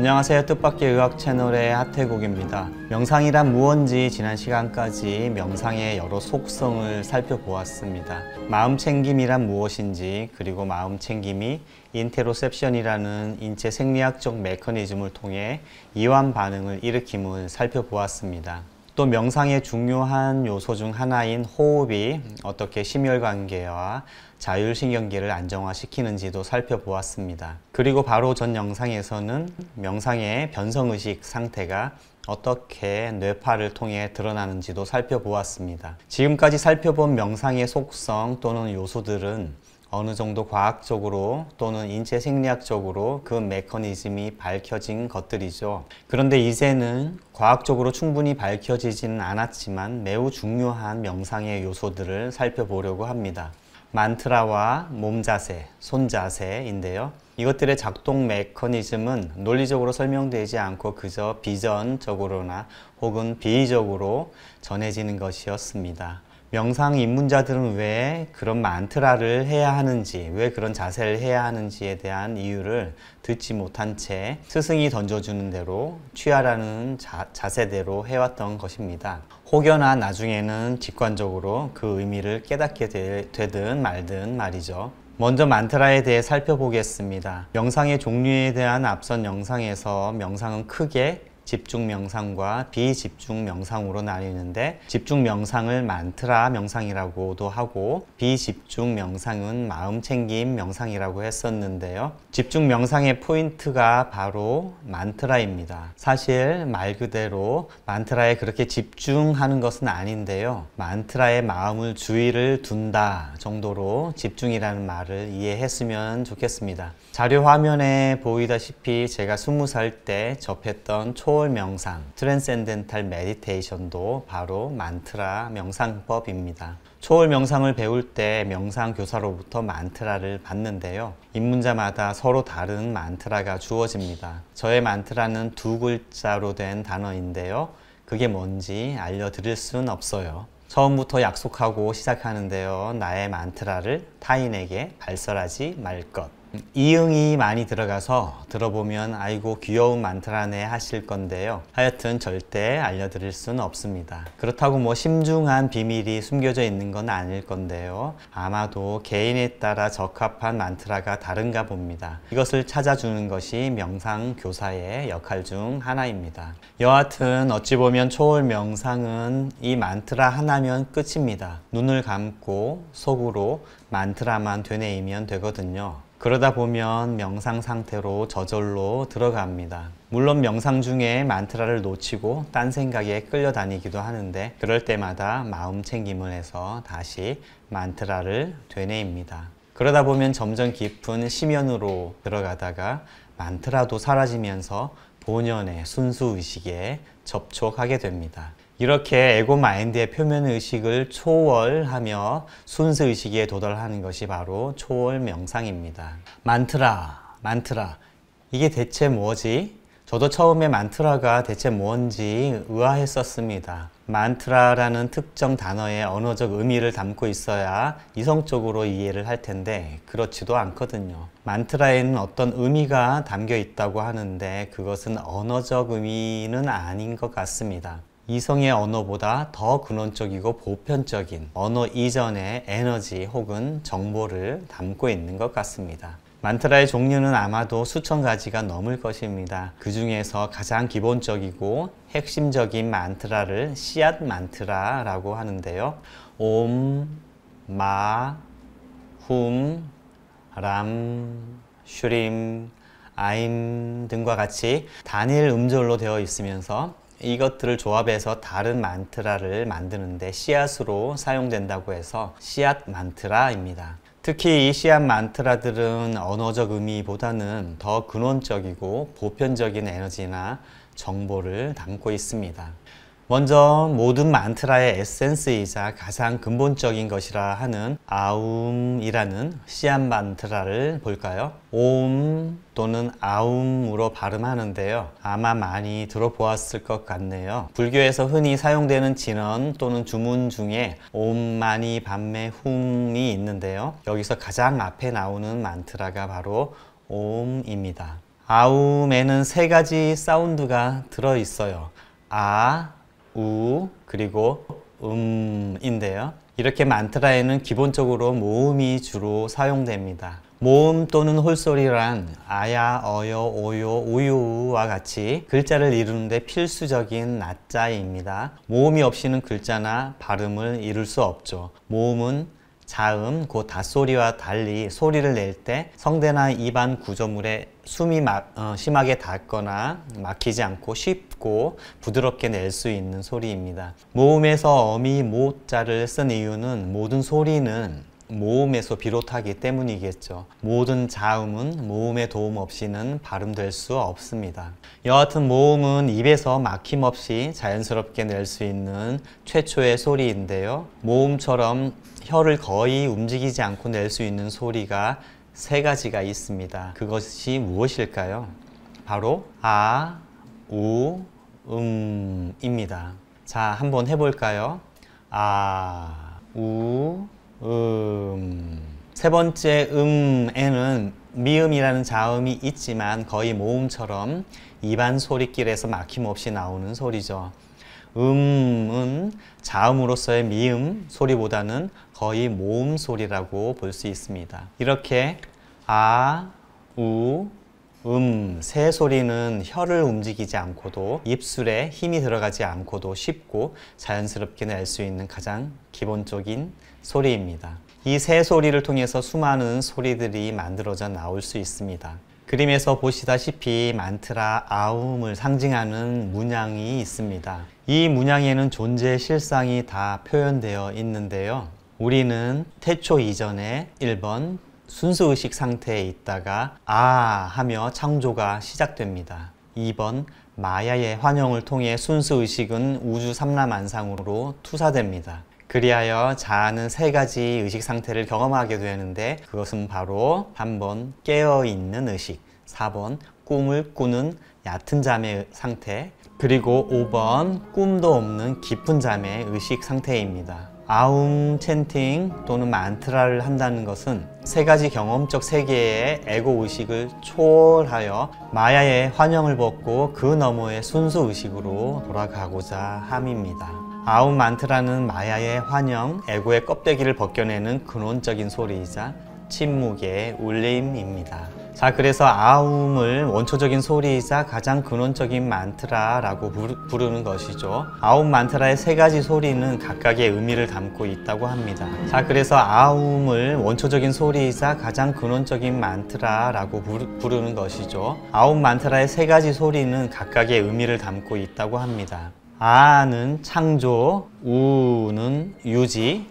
안녕하세요. 뜻밖의 의학 채널의 하태국입니다. 명상이란 무언지 지난 시간까지 명상의 여러 속성을 살펴보았습니다. 마음챙김이란 무엇인지, 그리고 마음챙김이 인테로셉션이라는 인체 생리학적 메커니즘을 통해 이완 반응을 일으킴을 살펴보았습니다. 또 명상의 중요한 요소 중 하나인 호흡이 어떻게 심혈관계와 자율신경계를 안정화시키는지도 살펴보았습니다. 그리고 바로 전 영상에서는 명상의 변성의식 상태가 어떻게 뇌파를 통해 드러나는지도 살펴보았습니다. 지금까지 살펴본 명상의 속성 또는 요소들은 어느 정도 과학적으로 또는 인체 생리학적으로 그 메커니즘이 밝혀진 것들이죠. 그런데 이제는 과학적으로 충분히 밝혀지지는 않았지만 매우 중요한 명상의 요소들을 살펴보려고 합니다. 만트라와 몸 자세, 손 자세인데요. 이것들의 작동 메커니즘은 논리적으로 설명되지 않고 그저 비전적으로나 혹은 비의적으로 전해지는 것이었습니다. 명상 입문자들은 왜 그런 만트라를 해야 하는지, 왜 그런 자세를 해야 하는지에 대한 이유를 듣지 못한 채 스승이 던져주는 대로 취하라는 자세대로 해왔던 것입니다. 혹여나 나중에는 직관적으로 그 의미를 깨닫게 되든 말든 말이죠. 먼저 만트라에 대해 살펴보겠습니다. 명상의 종류에 대한 앞선 영상에서 명상은 크게 집중 명상과 비집중 명상으로 나뉘는데, 집중 명상을 만트라 명상이라고도 하고 비집중 명상은 마음챙김 명상이라고 했었는데요. 집중 명상의 포인트가 바로 만트라입니다. 사실 말 그대로 만트라에 그렇게 집중하는 것은 아닌데요. 만트라에 마음을 주의를 둔다 정도로 집중이라는 말을 이해했으면 좋겠습니다. 자료 화면에 보이다시피 제가 20살 때 접했던 초월 명상, 트랜센덴탈 메디테이션도 바로 만트라 명상법입니다. 초월 명상을 배울 때 명상 교사로부터 만트라를 받는데요. 입문자마다 서로 다른 만트라가 주어집니다. 저의 만트라는 두 글자로 된 단어인데요. 그게 뭔지 알려드릴 순 없어요. 처음부터 약속하고 시작하는데요. 나의 만트라를 타인에게 발설하지 말 것. 이응이 많이 들어가서 들어보면 아이고 귀여운 만트라네 하실 건데요. 하여튼 절대 알려드릴 수는 없습니다. 그렇다고 뭐 심중한 비밀이 숨겨져 있는 건 아닐 건데요. 아마도 개인에 따라 적합한 만트라가 다른가 봅니다. 이것을 찾아주는 것이 명상 교사의 역할 중 하나입니다. 여하튼 어찌 보면 초월 명상은 이 만트라 하나면 끝입니다. 눈을 감고 속으로 만트라만 되뇌이면 되거든요. 그러다 보면 명상 상태로 저절로 들어갑니다. 물론 명상 중에 만트라를 놓치고 딴 생각에 끌려다니기도 하는데, 그럴 때마다 마음 챙김을 해서 다시 만트라를 되뇌입니다. 그러다 보면 점점 깊은 심연으로 들어가다가 만트라도 사라지면서 본연의 순수의식에 접촉하게 됩니다. 이렇게 에고 마인드의 표면의식을 초월하며 순수의식에 도달하는 것이 바로 초월 명상입니다. 만트라. 이게 대체 뭐지? 저도 처음에 만트라가 대체 뭔지 의아했었습니다. 만트라라는 특정 단어의 언어적 의미를 담고 있어야 이성적으로 이해를 할 텐데 그렇지도 않거든요. 만트라에는 어떤 의미가 담겨 있다고 하는데 그것은 언어적 의미는 아닌 것 같습니다. 이성의 언어보다 더 근원적이고 보편적인 언어 이전의 에너지 혹은 정보를 담고 있는 것 같습니다. 만트라의 종류는 아마도 수천 가지가 넘을 것입니다. 그 중에서 가장 기본적이고 핵심적인 만트라를 씨앗 만트라라고 하는데요. 옴, 마, 훔, 람, 슈림, 아임 등과 같이 단일 음절로 되어 있으면서 이것들을 조합해서 다른 만트라를 만드는데 씨앗으로 사용된다고 해서 씨앗 만트라입니다. 특히 이 씨앗 만트라들은 언어적 의미보다는 더 근원적이고 보편적인 에너지나 정보를 담고 있습니다. 먼저 모든 만트라의 에센스이자 가장 근본적인 것이라 하는 아움이라는 씨앗 만트라를 볼까요? 옴 또는 아움으로 발음하는데요. 아마 많이 들어보았을 것 같네요. 불교에서 흔히 사용되는 진언 또는 주문 중에 옴 마니 밤메 훔이 있는데요. 여기서 가장 앞에 나오는 만트라가 바로 옴입니다. 아움에는 세 가지 사운드가 들어있어요. 아, 우, 그리고 인데요. 이렇게 만트라에는 기본적으로 모음이 주로 사용됩니다. 모음 또는 홀소리란 아야, 어여, 오요, 우유와 같이 글자를 이루는데 필수적인 낫자입니다. 모음이 없이는 글자나 발음을 이룰 수 없죠. 모음은 자음, 곧 닷소리와 달리 소리를 낼 때 성대나 입안 구조물에 숨이 심하게 닿거나 막히지 않고 쉽고 부드럽게 낼 수 있는 소리입니다. 모음에서 어미 모자를 쓴 이유는 모든 소리는 모음에서 비롯하기 때문이겠죠. 모든 자음은 모음의 도움 없이는 발음될 수 없습니다. 여하튼 모음은 입에서 막힘없이 자연스럽게 낼 수 있는 최초의 소리인데요. 모음처럼 혀를 거의 움직이지 않고 낼 수 있는 소리가 세 가지가 있습니다. 그것이 무엇일까요? 바로 아, 우, 입니다. 자, 한번 해볼까요? 아, 우, 세 번째 에는 미음이라는 자음이 있지만 거의 모음처럼 입안 소리길에서 막힘없이 나오는 소리죠. 은 자음으로서의 미음 소리보다는 거의 모음 소리라고 볼 수 있습니다. 이렇게 아, 우, 세 소리는 혀를 움직이지 않고도 입술에 힘이 들어가지 않고도 쉽고 자연스럽게 낼 수 있는 가장 기본적인 소리입니다. 이 세 소리를 통해서 수많은 소리들이 만들어져 나올 수 있습니다. 그림에서 보시다시피 만트라 아움을 상징하는 문양이 있습니다. 이 문양에는 존재의 실상이 다 표현되어 있는데요. 우리는 태초 이전에 1번 순수의식 상태에 있다가 아 하며 창조가 시작됩니다. 2번 마야의 환영을 통해 순수의식은 우주 삼라만상으로 투사됩니다. 그리하여 자아는 세 가지 의식 상태를 경험하게 되는데 그것은 바로 3번 깨어있는 의식, 4번 꿈을 꾸는 얕은 잠의 상태, 그리고 5번 꿈도 없는 깊은 잠의 의식 상태입니다. 아움 챈팅 또는 만트라를 한다는 것은 세 가지 경험적 세계의 에고 의식을 초월하여 마야의 환영을 벗고 그 너머의 순수 의식으로 돌아가고자 함입니다. 아움 만트라는 마야의 환영, 에고의 껍데기를 벗겨내는 근원적인 소리이자 침묵의 울림입니다. 자, 그래서 아움을 원초적인 소리이자 가장 근원적인 만트라라고 부르는 것이죠. 아움 만트라의 세 가지 소리는 각각의 의미를 담고 있다고 합니다. 자, 그래서 아움을 원초적인 소리이자 가장 근원적인 만트라라고 부르는 것이죠. 아움 만트라의 세 가지 소리는 각각의 의미를 담고 있다고 합니다. 아는 창조, 우는 유지,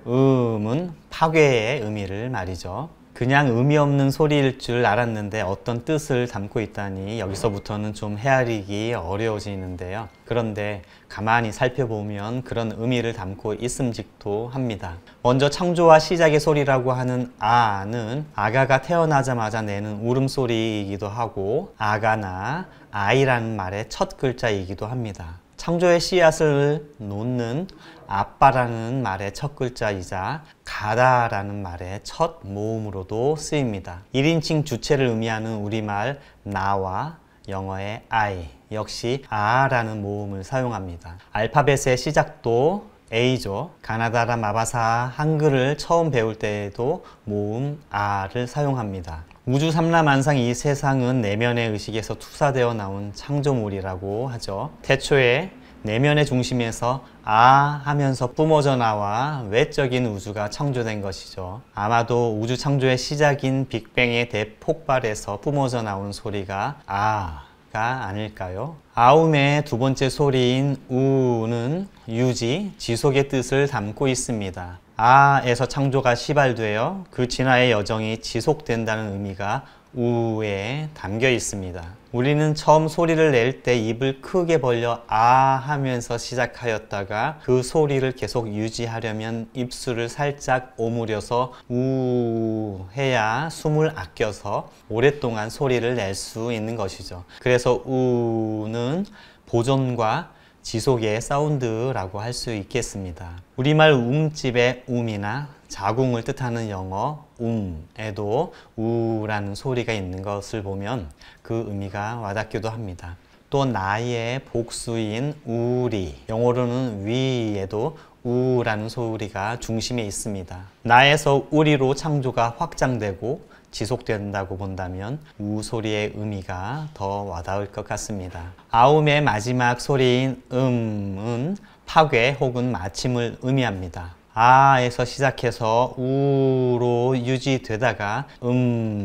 음은 파괴의 의미를 말이죠. 그냥 의미 없는 소리일 줄 알았는데 어떤 뜻을 담고 있다니 여기서부터는 좀 헤아리기 어려워지는데요. 그런데 가만히 살펴보면 그런 의미를 담고 있음직도 합니다. 먼저 창조와 시작의 소리라고 하는 아는 아가가 태어나자마자 내는 울음소리이기도 하고 아가나 아이라는 말의 첫 글자이기도 합니다. 창조의 씨앗을 놓는 아빠라는 말의 첫 글자이자 가다라는 말의 첫 모음으로도 쓰입니다. 1인칭 주체를 의미하는 우리말 나와 영어의 I 역시 아라는 모음을 사용합니다. 알파벳의 시작도 A죠. 가나다라 마바사 한글을 처음 배울 때에도 모음 아를 사용합니다. 우주 삼라만상 이 세상은 내면의 의식에서 투사되어 나온 창조물이라고 하죠. 태초에 내면의 중심에서 아 하면서 뿜어져 나와 외적인 우주가 창조된 것이죠. 아마도 우주 창조의 시작인 빅뱅의 대폭발에서 뿜어져 나온 소리가 아가 아닐까요? 아움의 두 번째 소리인 우는 유지, 지속의 뜻을 담고 있습니다. 아에서 창조가 시발되어 그 진화의 여정이 지속된다는 의미가 우에 담겨 있습니다. 우리는 처음 소리를 낼 때 입을 크게 벌려 아 하면서 시작하였다가 그 소리를 계속 유지하려면 입술을 살짝 오므려서 우 해야 숨을 아껴서 오랫동안 소리를 낼 수 있는 것이죠. 그래서 우는 보존과 지속의 사운드라고 할 수 있겠습니다. 우리말 움집의 움이나 자궁을 뜻하는 영어 움에도 우라는 소리가 있는 것을 보면 그 의미가 와닿기도 합니다. 또 나의 복수인 우리, 영어로는 위에도 우라는 소리가 중심에 있습니다. 나에서 우리로 창조가 확장되고 지속된다고 본다면 우 소리의 의미가 더 와닿을 것 같습니다. 아움의 마지막 소리인 은 파괴 혹은 마침을 의미합니다. 아에서 시작해서 우로 유지되다가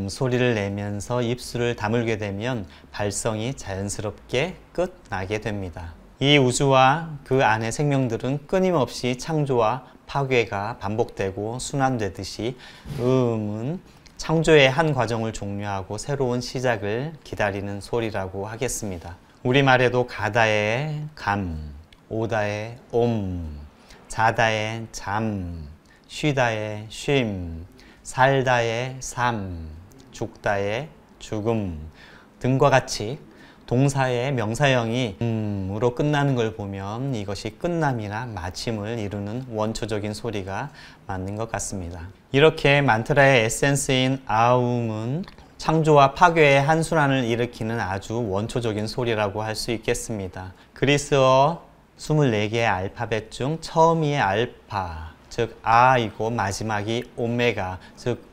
소리를 내면서 입술을 다물게 되면 발성이 자연스럽게 끝나게 됩니다. 이 우주와 그 안의 생명들은 끊임없이 창조와 파괴가 반복되고 순환되듯이 은 창조의 한 과정을 종료하고 새로운 시작을 기다리는 소리라고 하겠습니다. 우리말에도 가다의 감, 오다의 옴, 자다의 잠, 쉬다의 쉼, 살다의 삶, 죽다의 죽음 등과 같이 동사의 명사형이 으로 끝나는 걸 보면 이것이 끝남이나 마침을 이루는 원초적인 소리가 맞는 것 같습니다. 이렇게 만트라의 에센스인 아움은 창조와 파괴의 한순환을 일으키는 아주 원초적인 소리라고 할 수 있겠습니다. 그리스어 24개의 알파벳 중 처음이 알파, 즉 아이고 마지막이 오메가, 즉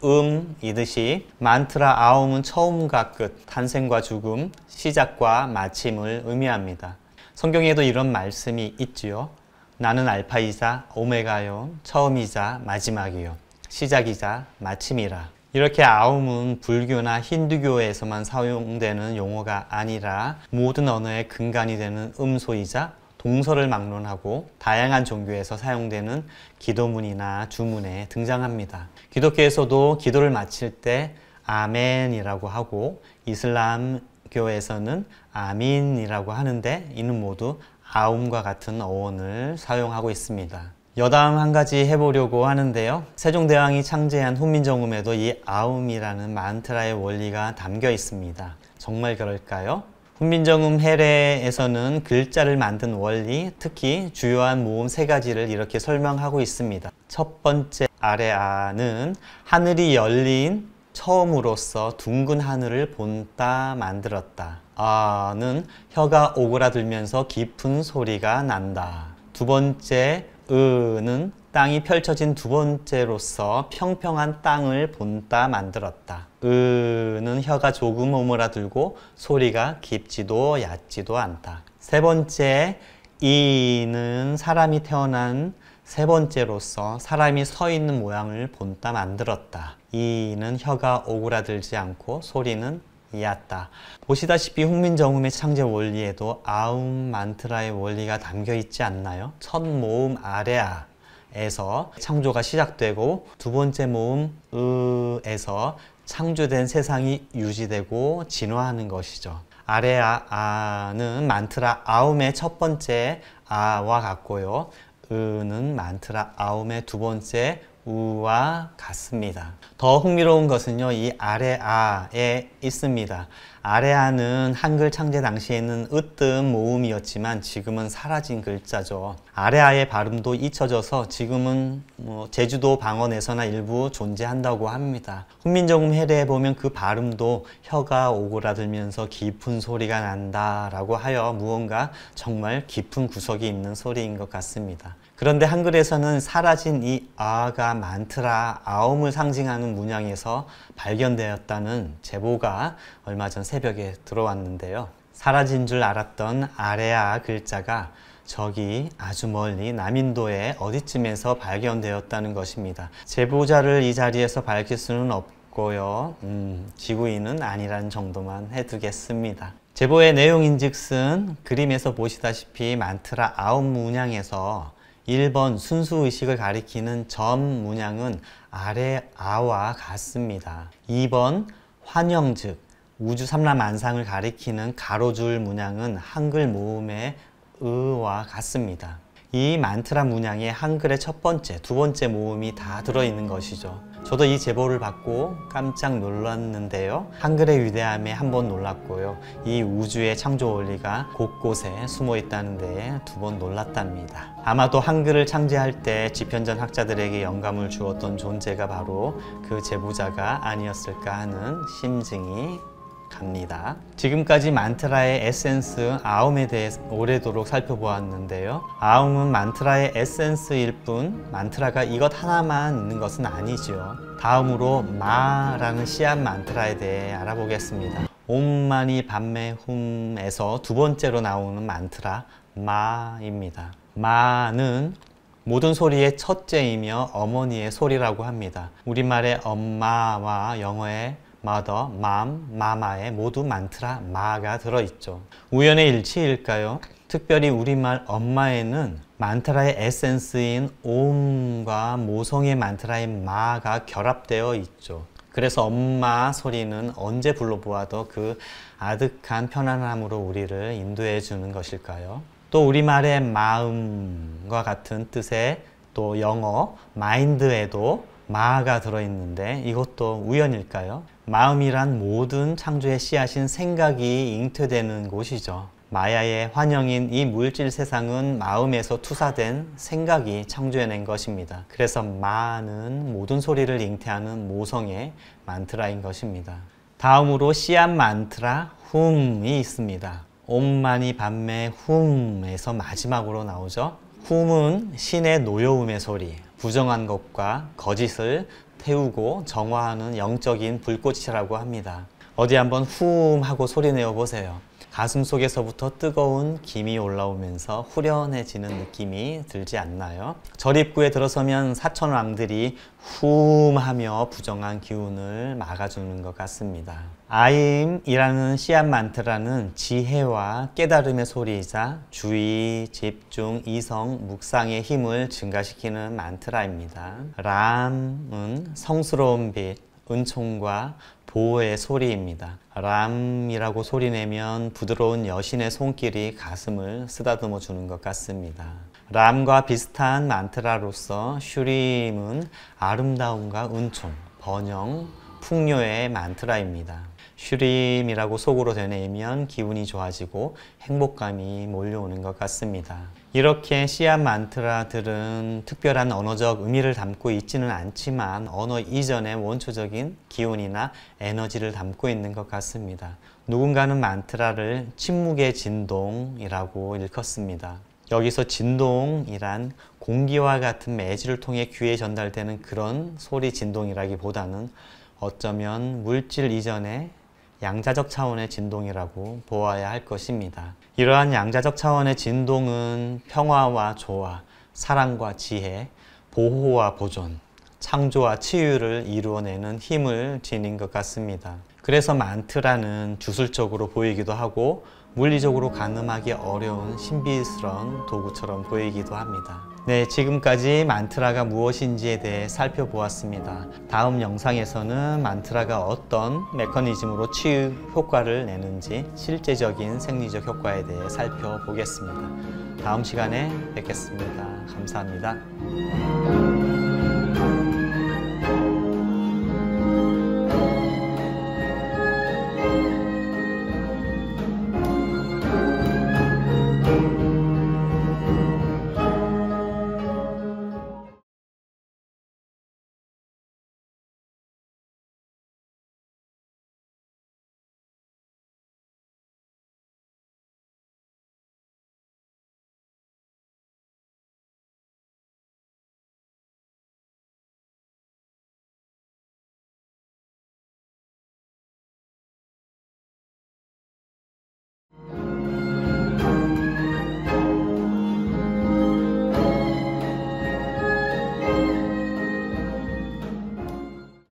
이듯이 만트라 아움은 처음과 끝, 탄생과 죽음, 시작과 마침을 의미합니다. 성경에도 이런 말씀이 있지요. 나는 알파이자 오메가요, 처음이자 마지막이요, 시작이자 마침이라. 이렇게 아움은 불교나 힌두교에서만 사용되는 용어가 아니라 모든 언어의 근간이 되는 음소이자 동서를 막론하고 다양한 종교에서 사용되는 기도문이나 주문에 등장합니다. 기독교에서도 기도를 마칠 때 아멘이라고 하고 이슬람교에서는 아민이라고 하는데 이는 모두 아움과 같은 어원을 사용하고 있습니다. 여담 한 가지 해보려고 하는데요. 세종대왕이 창제한 훈민정음에도 이 아움이라는 만트라의 원리가 담겨 있습니다. 정말 그럴까요? 훈민정음 해례에서는 글자를 만든 원리, 특히 주요한 모음 3가지를 이렇게 설명하고 있습니다. 첫 번째 아래아는 하늘이 열린 처음으로서 둥근 하늘을 본따 만들었다. 아는 혀가 오그라들면서 깊은 소리가 난다. 두 번째 는 땅이 펼쳐진 두 번째로서 평평한 땅을 본따 만들었다. 는 혀가 조금 오므라들고 소리가 깊지도 얕지도 않다. 세 번째 이는 사람이 태어난 세 번째로서 사람이 서 있는 모양을 본따 만들었다. 이는 혀가 오그라들지 않고 소리는 얕다. 보시다시피 훈민정음의 창제 원리에도 아움 만트라의 원리가 담겨 있지 않나요? 첫 모음 아레아에서 창조가 시작되고 두 번째 모음 으에서 창조된 세상이 유지되고 진화하는 것이죠. 아레아는 만트라 아움의 첫 번째 아와 같고요. 는 만트라 아움의 두 번째 우와 같습니다. 더 흥미로운 것은요, 이 아레아에 있습니다. 아레아는 한글 창제 당시에는 으뜸 모음이었지만 지금은 사라진 글자죠. 아레아의 발음도 잊혀져서 지금은 제주도 방언에서나 일부 존재한다고 합니다. 훈민정음 해례에 보면 그 발음도 혀가 오그라들면서 깊은 소리가 난다라고 하여 무언가 정말 깊은 구석이 있는 소리인 것 같습니다. 그런데 한글에서는 사라진 이 아가 만트라 아움을 상징하는 문양에서 발견되었다는 제보가 얼마 전 새벽에 들어왔는데요. 사라진 줄 알았던 아레아 글자가 저기 아주 멀리 남인도의 어디쯤에서 발견되었다는 것입니다. 제보자를 이 자리에서 밝힐 수는 없고요. 지구인은 아니라는 정도만 해두겠습니다. 제보의 내용인즉슨 그림에서 보시다시피 만트라 아움 문양에서 1번 순수의식을 가리키는 점 문양은 아레아와 같습니다. 2번 환영 즉 우주삼라만상을 가리키는 가로줄 문양은 한글 모음의 으와 같습니다. 이 만트라 문양에 한글의 첫 번째, 두 번째 모음이 다 들어있는 것이죠. 저도 이 제보를 받고 깜짝 놀랐는데요. 한글의 위대함에 한 번 놀랐고요. 이 우주의 창조 원리가 곳곳에 숨어 있다는 데에 두 번 놀랐답니다. 아마도 한글을 창제할 때 지편전 학자들에게 영감을 주었던 존재가 바로 그 제보자가 아니었을까 하는 심증이 갑니다. 지금까지 만트라의 에센스 아움에 대해 오래도록 살펴보았는데요. 아움은 만트라의 에센스일 뿐 만트라가 이것 하나만 있는 것은 아니죠. 다음으로 마라는 씨앗 만트라에 대해 알아보겠습니다. 옴마니 밤메 훔에서 두 번째로 나오는 만트라 마입니다. 마는 모든 소리의 첫째이며 어머니의 소리라고 합니다. 우리말의 엄마와 영어의 mother, mom, mama에 모두 만트라 마가 들어있죠. 우연의 일치일까요? 특별히 우리말 엄마에는 만트라의 에센스인 옴과 모성의 만트라인 마가 결합되어 있죠. 그래서 엄마 소리는 언제 불러보아도 그 아득한 편안함으로 우리를 인도해 주는 것일까요? 또 우리말의 마음과 같은 뜻의 또 영어 마인드에도 마가 들어있는데 이것도 우연일까요? 마음이란 모든 창조의 씨앗인 생각이 잉태되는 곳이죠. 마야의 환영인 이 물질 세상은 마음에서 투사된 생각이 창조해낸 것입니다. 그래서 마는 모든 소리를 잉태하는 모성의 만트라인 것입니다. 다음으로 씨앗 만트라 훔이 있습니다. 옴마니 밤메 훔에서 마지막으로 나오죠. 훔은 신의 노여움의 소리, 부정한 것과 거짓을 태우고 정화하는 영적인 불꽃이라고 합니다. 어디 한번 훔 하고 소리내어 보세요. 가슴 속에서부터 뜨거운 김이 올라오면서 후련해지는 느낌이 들지 않나요? 절 입구에 들어서면 사천왕들이 훔 하며 부정한 기운을 막아주는 것 같습니다. 아임이라는 씨앗 만트라는 지혜와 깨달음의 소리이자 주의, 집중, 이성, 묵상의 힘을 증가시키는 만트라입니다. 람은 성스러운 빛, 은총과 보호의 소리입니다. 람이라고 소리내면 부드러운 여신의 손길이 가슴을 쓰다듬어 주는 것 같습니다. 람과 비슷한 만트라로서 슈림은 아름다움과 은총, 번영, 풍요의 만트라입니다. 슈림이라고 속으로 되뇌이면 기분이 좋아지고 행복감이 몰려오는 것 같습니다. 이렇게 씨앗 만트라들은 특별한 언어적 의미를 담고 있지는 않지만 언어 이전의 원초적인 기운이나 에너지를 담고 있는 것 같습니다. 누군가는 만트라를 침묵의 진동이라고 일컫습니다. 여기서 진동이란 공기와 같은 매질을 통해 귀에 전달되는 그런 소리 진동이라기보다는 어쩌면 물질 이전의 양자적 차원의 진동이라고 보아야 할 것입니다. 이러한 양자적 차원의 진동은 평화와 조화, 사랑과 지혜, 보호와 보존, 창조와 치유를 이루어내는 힘을 지닌 것 같습니다. 그래서 만트라는 주술적으로 보이기도 하고 물리적으로 가늠하기 어려운 신비스러운 도구처럼 보이기도 합니다. 네, 지금까지 만트라가 무엇인지에 대해 살펴보았습니다. 다음 영상에서는 만트라가 어떤 메커니즘으로 치유 효과를 내는지 실제적인 생리적 효과에 대해 살펴보겠습니다. 다음 시간에 뵙겠습니다. 감사합니다.